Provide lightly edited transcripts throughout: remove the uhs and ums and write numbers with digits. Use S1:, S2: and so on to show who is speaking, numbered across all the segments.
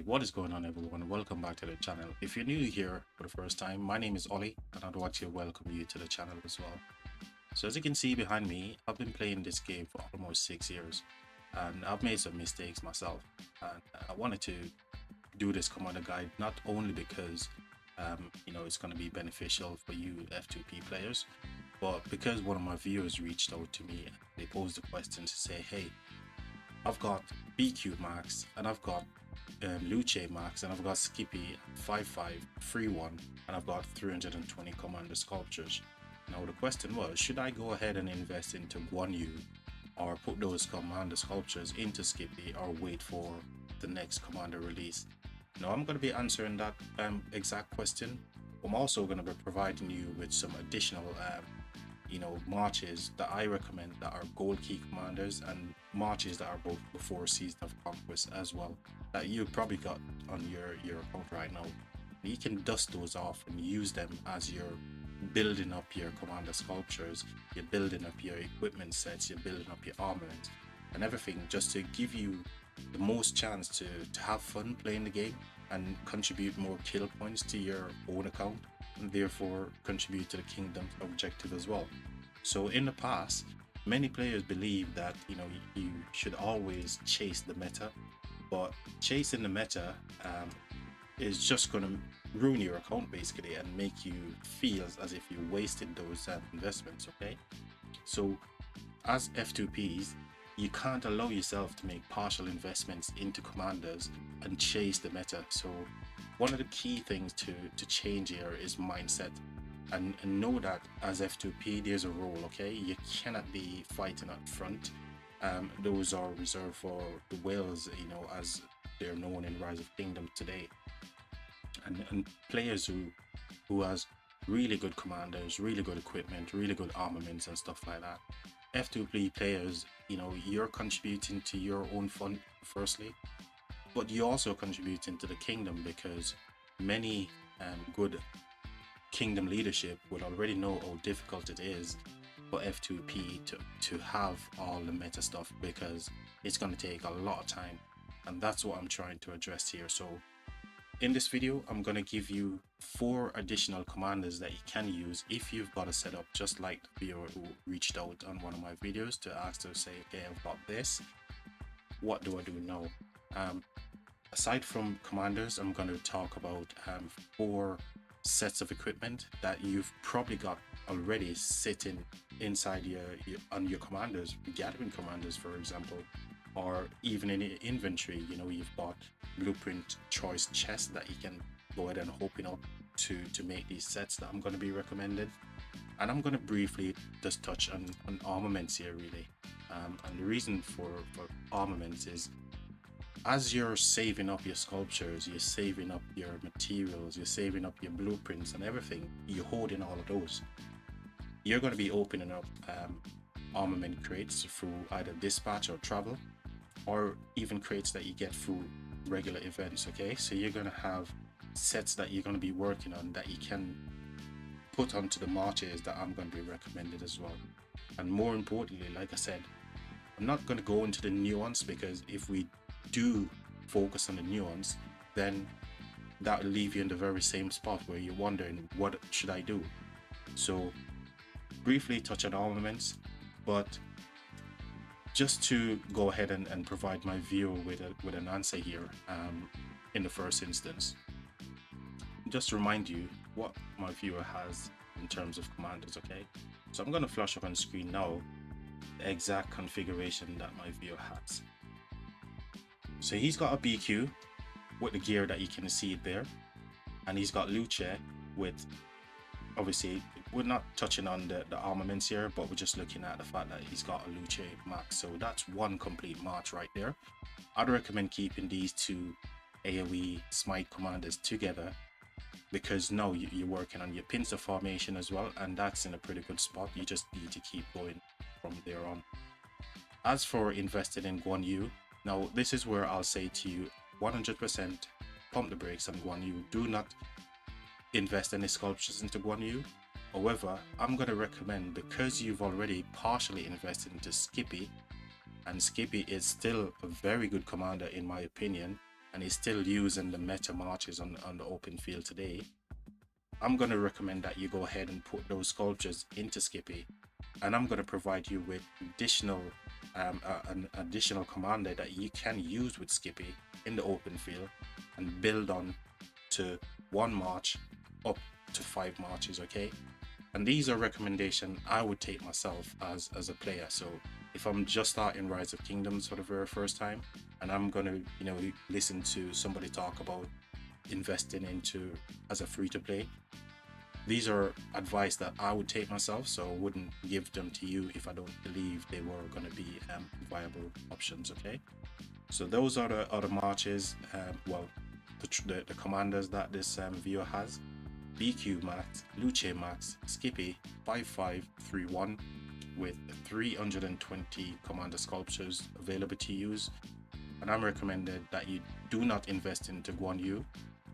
S1: What is going on, everyone? Welcome back to the channel. If you're new here for the first time, my name is Ollie and I'd like to welcome you to the channel as well. So as you can see behind me, I've been playing this game for almost 6 years and I've made some mistakes myself, and I wanted to do this commander guide not only because it's going to be beneficial for you F2P players, but because one of my viewers reached out to me and they posed a question to say, hey, I've got BQ max and I've got Luce max and I've got Skippy 5531 and I've got 320 commander sculptures. Now the question was, should I go ahead and invest into Guan Yu or put those commander sculptures into Skippy or wait for the next commander release? Now I'm going to be answering that exact question. I'm also going to be providing you with some additional marches that I recommend that are gold key commanders and marches that are both before Season of Conquest as well, that you've probably got on your account right now. You can dust those off and use them as you're building up your commander sculptures, you're building up your equipment sets, you're building up your armament and everything, just to give you the most chance to have fun playing the game and contribute more kill points to your own account, and therefore contribute to the kingdom's objective as well. So in the past, many players believe that you should always chase the meta, but chasing the meta is just going to ruin your account basically and make you feel as if you wasted those investments. Okay, so as F2Ps, you can't allow yourself to make partial investments into commanders and chase the meta. So one of the key things to change here is mindset, and know that as F2P there's a role. Okay, you cannot be fighting up front. Those are reserved for the whales, as they're known in Rise of Kingdom today, and players who has really good commanders, really good equipment, really good armaments and stuff like that. F2P players, you're contributing to your own fun firstly, but you also contributing to the kingdom, because many good kingdom leadership will already know how difficult it is for F2P to have all the meta stuff, because it's going to take a lot of time, and that's what I'm trying to address here. So in this video, I'm going to give you 4 additional commanders that you can use if you've got a setup just like the viewer who reached out on one of my videos to ask to say, okay, I've got this, what do I do now? Aside from commanders, I'm going to talk about 4 sets of equipment that you've probably got already sitting inside on your commanders, gathering commanders for example, or even in your inventory. You've got blueprint choice chests that you can go ahead and open up to make these sets that I'm going to be recommended. And I'm going to briefly just touch on armaments here really, and the reason for armaments is, as you're saving up your sculptures, you're saving up your materials, you're saving up your blueprints and everything, you're holding all of those, you're going to be opening up armament crates through either dispatch or travel, or even crates that you get through regular events. Okay, so you're going to have sets that you're going to be working on that you can put onto the marches that I'm going to be recommended as well. And more importantly, like I said, I'm not going to go into the nuance, because if we do focus on the nuance, then that will leave you in the very same spot where you're wondering, what should I do? So briefly touch on armaments, but just to go ahead and provide my viewer with an answer here, in the first instance, just to remind you what my viewer has in terms of commanders. Okay, so I'm going to flash up on screen now the exact configuration that my viewer has. So he's got a BQ with the gear that you can see there, and he's got Luce with, obviously we're not touching on the armaments here, but we're just looking at the fact that he's got a Luce max. So that's one complete march right there. I'd recommend keeping these 2 AoE smite commanders together, because now you're working on your pincer formation as well, and that's in a pretty good spot. You just need to keep going from there on. As for investing in Guan Yu, now this is where I'll say to you, 100% pump the brakes on Guan Yu. Do not invest any sculptures into Guan Yu. However, I'm going to recommend, because you've already partially invested into Skippy, and Skippy is still a very good commander in my opinion, and is still using the meta marches on the open field today, I'm going to recommend that you go ahead and put those sculptures into Skippy, and I'm going to provide you with an additional commander that you can use with Skippy in the open field and build on to 1 march up to 5 marches, okay? And these are recommendations I would take myself as a player. So if I'm just starting Rise of Kingdoms for the very first time, and I'm gonna, listen to somebody talk about investing into as a free-to-play, these are advice that I would take myself, so I wouldn't give them to you if I don't believe they were going to be viable options, okay? So those are the marches, well, the commanders that this viewer has. BQ Max, Luce Max, Skippy 5531 with 320 commander sculptures available to use. And I'm recommended that you do not invest into Guan Yu.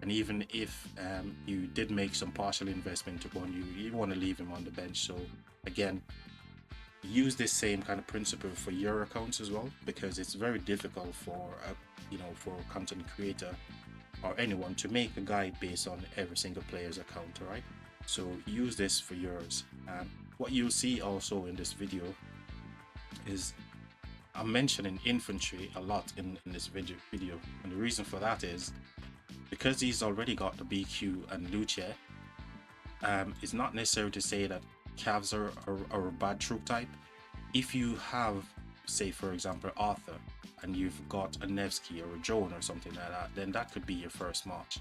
S1: And even if you did make some partial investment to Guan Yu, you want to leave him on the bench. So again, use this same kind of principle for your accounts as well, because it's very difficult for for a content creator or anyone to make a guide based on every single player's account. All right, so use this for yours. What you'll see also in this video is I'm mentioning infantry a lot in this video, and the reason for that is because he's already got the BQ and Luce. It's not necessary to say that Cavs are a bad troop type. If you have, say for example, Arthur, and you've got a Nevsky or a Joan or something like that, then that could be your first march.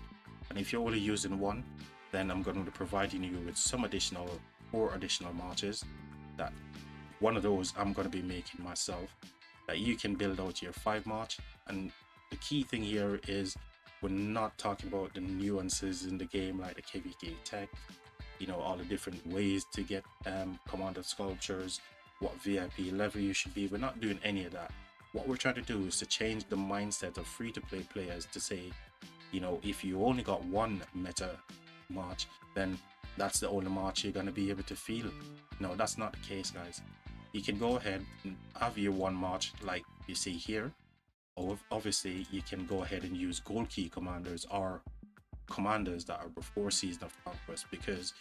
S1: And if you're only using one, then I'm going to provide you with some additional 4 additional marches. That one of those I'm going to be making myself, that you can build out your 5 march. And the key thing here is we're not talking about the nuances in the game like the KVK tech, all the different ways to get commander sculptures, what VIP level you should be. We're not doing any of that. What we're trying to do is to change the mindset of free-to-play players to say, if you only got one meta march, then that's the only march you're going to be able to feel. No, that's not the case, guys. You can go ahead and have your 1 march like you see here. Obviously, you can go ahead and use gold key commanders or commanders that are before Season of Conquest, because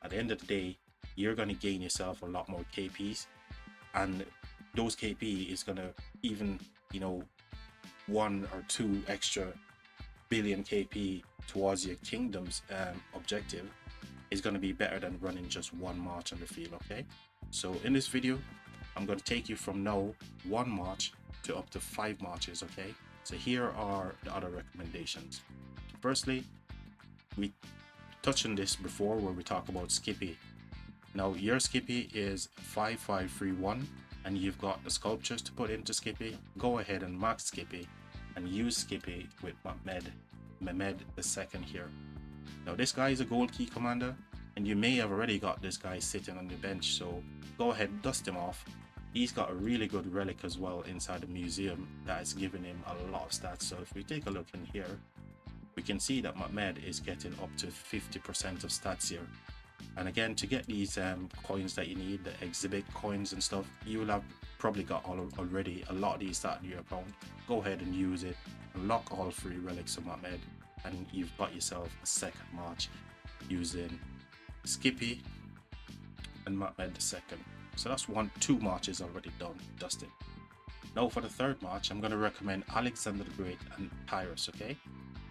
S1: at the end of the day, you're going to gain yourself a lot more KPs, and those KP is going to even 1 or 2 extra billion KP towards your kingdom's objective is going to be better than running just 1 march on the field. Okay, so in this video I'm going to take you from now 1 march to up to 5 marches. Okay, so here are the other recommendations. Firstly, we touched on this before where we talk about Skippy. Now your Skippy is 5531 and you've got the sculptures to put into Skippy. Go ahead and max Skippy and use Skippy with Mehmed II here. Now this guy is a gold key commander, and you may have already got this guy sitting on the bench, so go ahead and dust him off. He's got a really good relic as well inside the museum that is giving him a lot of stats. So if we take a look in here, we can see that Mehmed is getting up to 50% of stats here. And again, to get these coins that you need, the exhibit coins and stuff, you will have probably got already a lot of these stats in your account. Go ahead and use it, unlock all 3 relics of Mehmed, and you've got yourself a 2nd march using Skippy and Mehmed II. So that's 2 marches already done, dusted. Now for the 3rd march, I'm going to recommend Alexander the Great and Pyrrhus. Okay,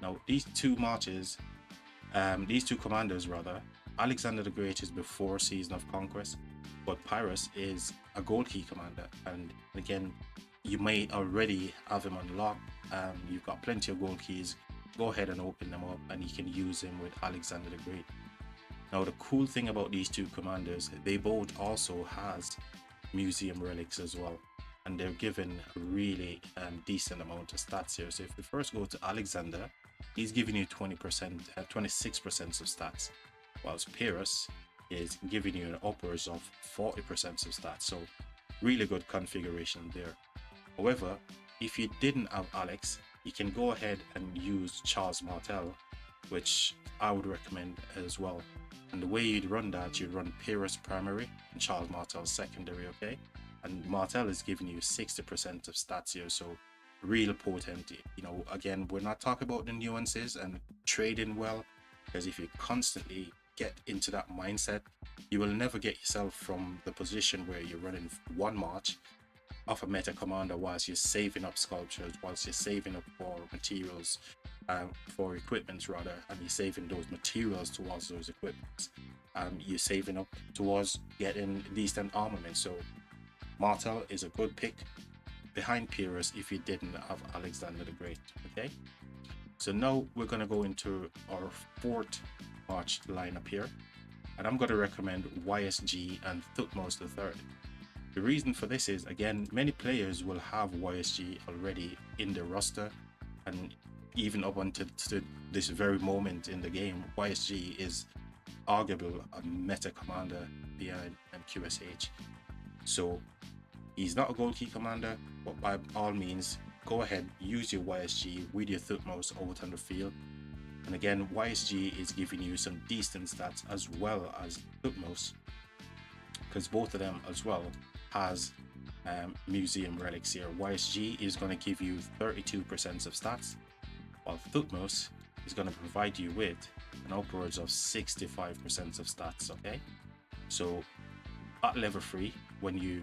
S1: now these 2 marches, these 2 commanders rather, Alexander the Great is before Season of Conquest, but Pyrrhus is a gold key commander, and again, you may already have him unlocked. You've got plenty of gold keys. Go ahead and open them up and you can use him with Alexander the Great. Now the cool thing about these 2 commanders, they both also has museum relics as well, and they're given a really decent amount of stats here. So if we first go to Alexander, he's giving you 20%, 26% of stats, whilst Pyrrhus is giving you an upwards of 40% of stats. So really good configuration there. However, if you didn't have Alex, you can go ahead and use Charles Martel, which I would recommend as well. And the way you'd run that, you'd run Pyrrhus primary and Charles Martel secondary. Okay, and Martel is giving you 60% of stats here, so real potent. You know, again, we're not talking about the nuances and trading well, because if you constantly get into that mindset, you will never get yourself from the position where you're running one march of a meta commander whilst you're saving up sculptures, whilst you're saving up for materials, for equipment rather, and you're saving those materials towards those equipments. You're saving up towards getting decent armament. So Martel is a good pick behind Pyrrhus if you didn't have Alexander the Great. Okay, so now we're going to go into our fourth March lineup here, and I'm going to recommend YSG and Thutmose III. The reason for this is, again, many players will have YSG already in their roster, and even up until this very moment in the game, YSG is arguably a meta commander behind QSH. So he's not a gold key commander, but by all means, go ahead, use your YSG with your Thutmose out on the field. And again, YSG is giving you some decent stats as well as Thutmose, because both of them as well has museum relics here. YSG is going to give you 32% of stats, while Thutmose is going to provide you with an upwards of 65% of stats. Okay, so at level 3, when you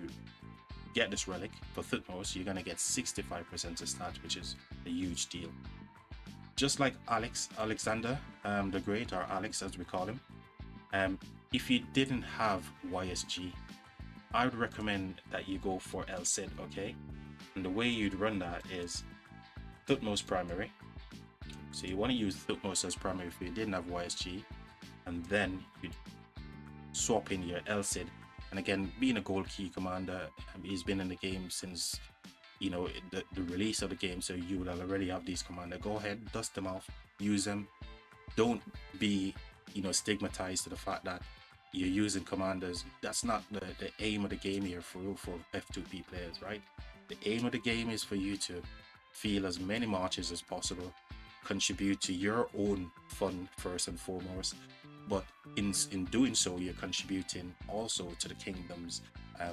S1: get this relic for Thutmose, you're going to get 65% of stats, which is a huge deal. Just like Alexander the Great, or Alex as we call him, if you didn't have YSG, I would recommend that you go for El Cid. Okay, and the way you'd run that is Thutmose primary. So you want to use Thutmose as primary if you didn't have YSG, and then you'd swap in your El Cid. And again, being a gold key commander, he's been in the game since, you know, the release of the game, so you will already have these commander. Go ahead, dust them off, use them. Don't be, you know, stigmatized to the fact that you're using commanders. That's not the aim of the game here for F2P players, right? The aim of the game is for you to feel as many marches as possible, contribute to your own fun first and foremost, but in doing so, you're contributing also to the kingdom's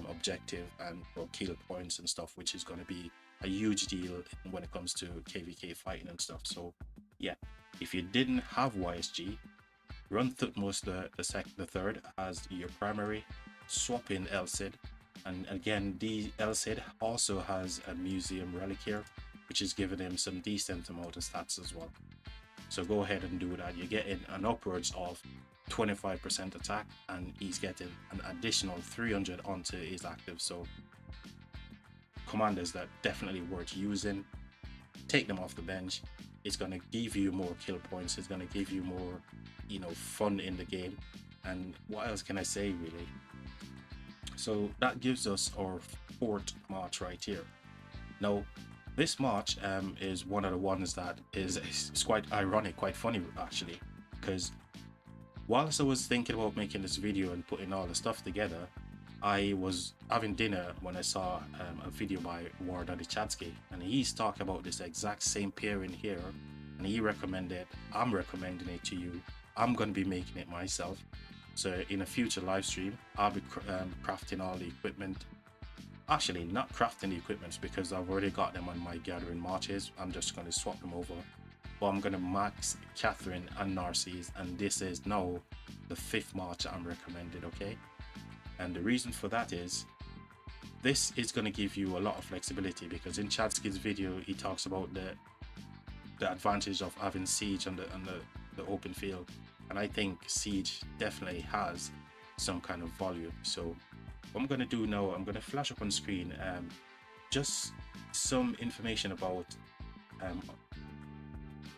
S1: objective and kill points and stuff, which is going to be a huge deal when it comes to KVK fighting and stuff. So yeah, if you didn't have YSG, run Thutmose the third as your primary, swap in El Cid, and again, the El Cid also has a museum relic here, which is giving him some decent amount of stats as well. So go ahead and do that. You're getting an upwards of 25% attack, and he's getting an additional 300 onto his active. So commanders that definitely worth using. Take them off the bench. It's going to give you more kill points. It's going to give you more, you know, fun in the game. And what else can I say, really? So that gives us our fourth march right here. Now, this march is one of the ones that is quite ironic, quite funny actually, because whilst I was thinking about making this video and putting all the stuff together, I was having dinner when I saw a video by Wardaddy Chatsky, and he's talking about this exact same pairing here, and he recommended, I'm recommending it to you. I'm going to be making it myself. So in a future live stream, I'll be crafting all the equipment. Actually, not crafting the equipments because I've already got them on my gathering marches. I'm just going to swap them over. But I'm going to max Catherine and Narcisse, and this is now the 5th march I'm recommended, okay? And the reason for that is this is going to give you a lot of flexibility, because in Chatsky's video he talks about the advantage of having siege on the open field, and I think siege definitely has some kind of volume. So what I'm going to do now, I'm going to flash up on screen just some information about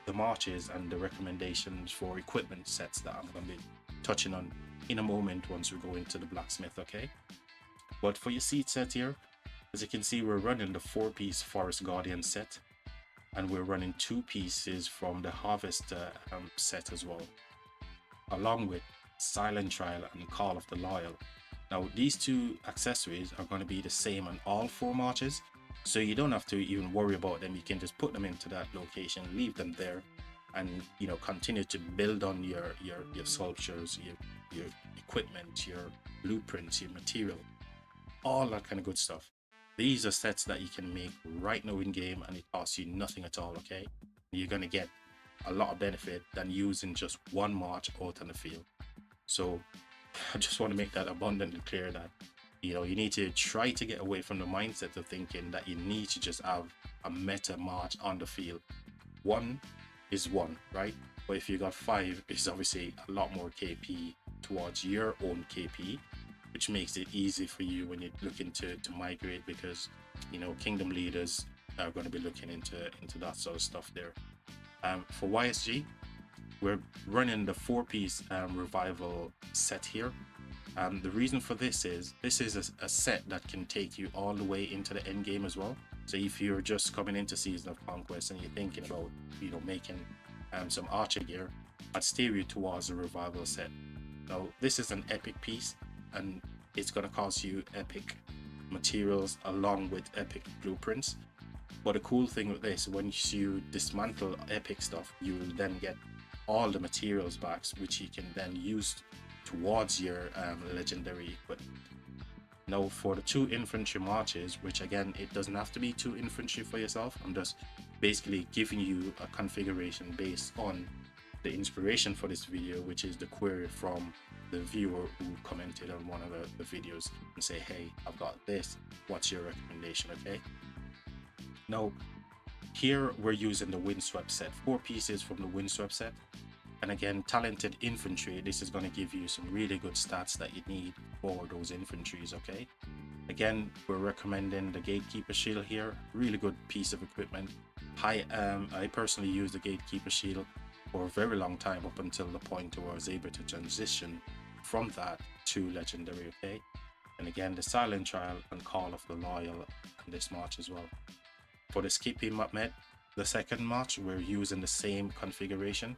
S1: the marches and the recommendations for equipment sets that I'm going to be touching on in a moment once we go into the blacksmith, okay? But for your seed set here, as you can see, we're running the 4-piece Forest Guardian set, and we're running 2 pieces from the Harvest set as well, along with Silent Trial and Call of the Loyal. Now these 2 accessories are going to be the same on all 4 marches, so you don't have to even worry about them. You can just put them into that location, leave them there, and you know, continue to build on your sculptures, your equipment, your blueprints, your material, all that kind of good stuff. These are sets that you can make right now in game, and it costs you nothing at all. Okay, you're gonna get a lot of benefit than using just one march out on the field. So I just want to make that abundantly clear that you need to try to get away from the mindset of thinking that you need to just have a meta march on the field. One is one, right? But if you got five, it's obviously a lot more KP towards your own KP, which makes it easy for you when you're looking to migrate, because kingdom leaders are going to be looking into that sort of stuff there. For YSG, we're running the 4-piece revival set here. The reason for this is a set that can take you all the way into the end game as well. So if you're just coming into Season of Conquest and you're thinking about making some archer gear, I'd steer you towards the revival set. Now this is an epic piece, and it's going to cost you epic materials along with epic blueprints. But the cool thing with this, once you dismantle epic stuff, you will then get all the materials back, which you can then use towards your legendary equipment. Now for the 2 infantry marches, which again, it doesn't have to be 2 infantry for yourself. I'm just basically giving you a configuration based on the inspiration for this video, which is the query from the viewer who commented on one of the videos and say, hey, I've got this, what's your recommendation? Okay, now here we're using the windswept set, 4 pieces from the windswept set. And again, talented infantry, this is going to give you some really good stats that you need for those infantries. Okay, again, we're recommending the gatekeeper shield here, really good piece of equipment. I personally use the gatekeeper shield for a very long time, up until the point where I was able to transition from that to legendary. Okay, and again, the silent trial and call of the loyal in this march as well. For the skipping map med, the second march, we're using the same configuration.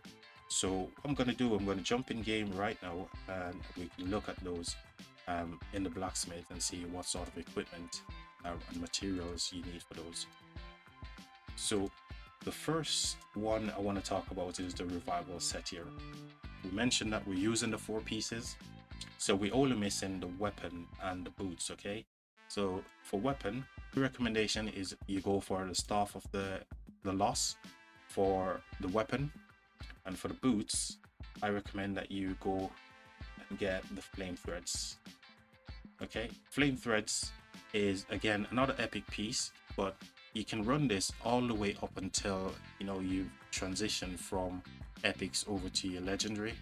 S1: So what I'm going to do, I'm going to jump in game right now, and we can look at those in the blacksmith and see what sort of equipment and materials you need for those. So the first one I want to talk about is the revival set here. We mentioned that we're using the 4 pieces, so we're only missing the weapon and the boots. Okay, so for weapon, the recommendation is you go for the staff of the loss for the weapon. And for the boots, I recommend that you go and get the flame threads. Okay, flame threads is again another epic piece, but you can run this all the way up until you transition from epics over to your legendary.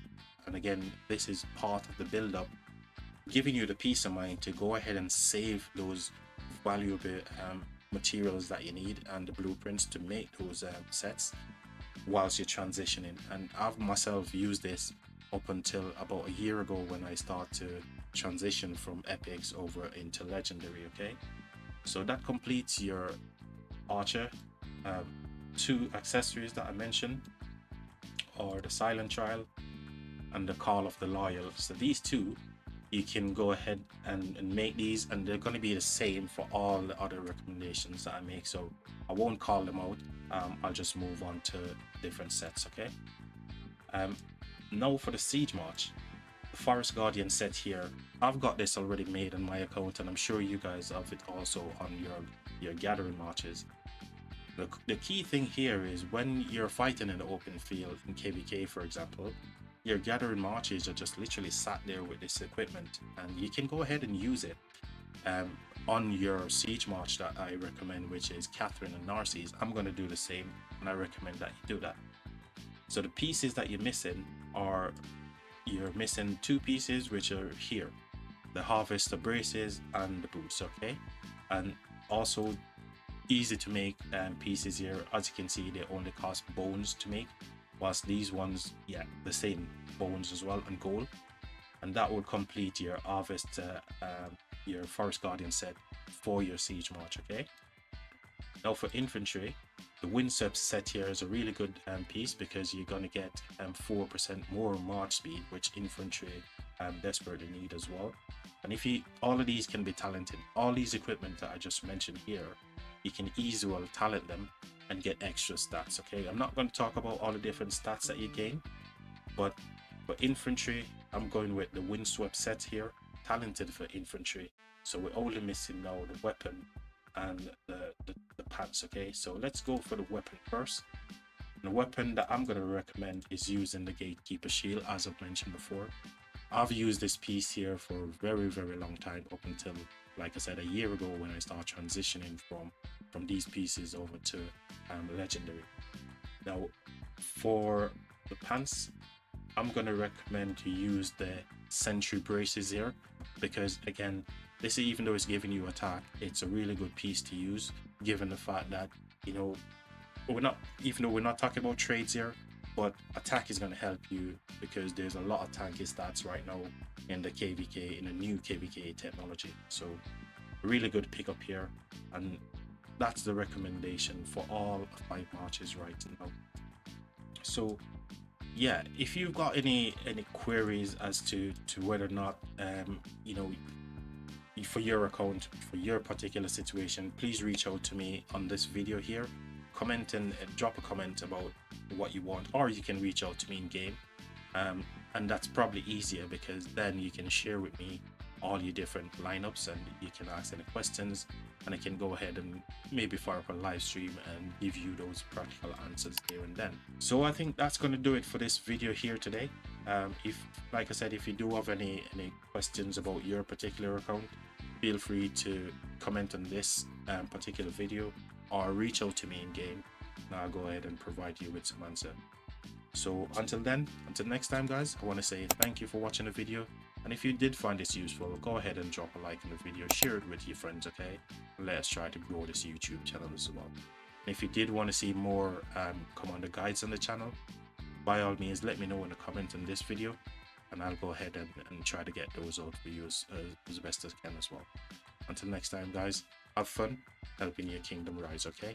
S1: And again, this is part of the build up, giving you the peace of mind to go ahead and save those valuable materials that you need and the blueprints to make those sets whilst you're transitioning. And I've myself used this up until about a year ago when I started to transition from epics over into legendary. Okay, so that completes your archer. 2 accessories that I mentioned are the silent trial and the call of the loyal. So these 2, you can go ahead and make these, and they're going to be the same for all the other recommendations that I make, so I won't call them out. I'll just move on to different sets. Okay, now for the siege march, the forest guardian set here, I've got this already made on my account, and I'm sure you guys have it also on your gathering marches. The key thing here is when you're fighting in the open field in KVK, for example, your gathering marches are just literally sat there with this equipment, and you can go ahead and use it on your siege march that I recommend, which is Catherine and Narcissus. I'm going to do the same, and I recommend that you do that. So the pieces that you're missing are, you're missing 2 pieces, which are here, the harvest, the braces, and the boots. Okay, and also easy to make pieces here. As you can see, they only cost bones to make, whilst these ones, yeah, the same, bones as well, and gold. And that would complete your harvest, your forest guardian set for your siege march. Okay, now for infantry, the windswept set here is a really good piece, because you're going to get 4% more march speed, which infantry desperately need as well. And if you, all of these can be talented, all these equipment that I just mentioned here, you can easily talent them and get extra stats. Okay, I'm not going to talk about all the different stats that you gain, but for infantry, I'm going with the windswept set here, talented for infantry. So we're only missing now the weapon and the pants. Okay, so let's go for the weapon first. The weapon that I'm going to recommend is using the Gatekeeper Shield, as I've mentioned before. I've used this piece here for a very long time, up until, like I said, a year ago, when I started transitioning from these pieces over to legendary. Now, for the pants, I'm going to recommend to use the sentry braces here, because again, this, even though it's giving you attack, it's a really good piece to use, given the fact that, you know, we're not, even though we're not talking about trades here, but attack is going to help you, because there's a lot of tanky stats right now in the KVK, in the new KVK technology. So really good pickup here, and that's the recommendation for all 5 marches right now. So yeah, if you've got any queries as to whether or not you know, for your account, for your particular situation, please reach out to me on this video here. Comment and drop a comment about what you want, or you can reach out to me in game, and that's probably easier, because then you can share with me all your different lineups, and you can ask any questions, and I can go ahead and maybe fire up a live stream and give you those practical answers there and then. So I think that's going to do it for this video here today. If, like I said, if you do have any questions about your particular account, feel free to comment on this particular video, or reach out to me in game, and I'll go ahead and provide you with some answer. So until then, until next time guys, I want to say thank you for watching the video, and if you did find this useful, go ahead and drop a like on the video, share it with your friends, okay? Let us try to grow this YouTube channel as well. And if you did want to see more commander guides on the channel, by all means let me know in the comment on this video, and I'll go ahead and try to get those out for you as best as I can as well. Until next time guys, have fun helping your kingdom rise, okay?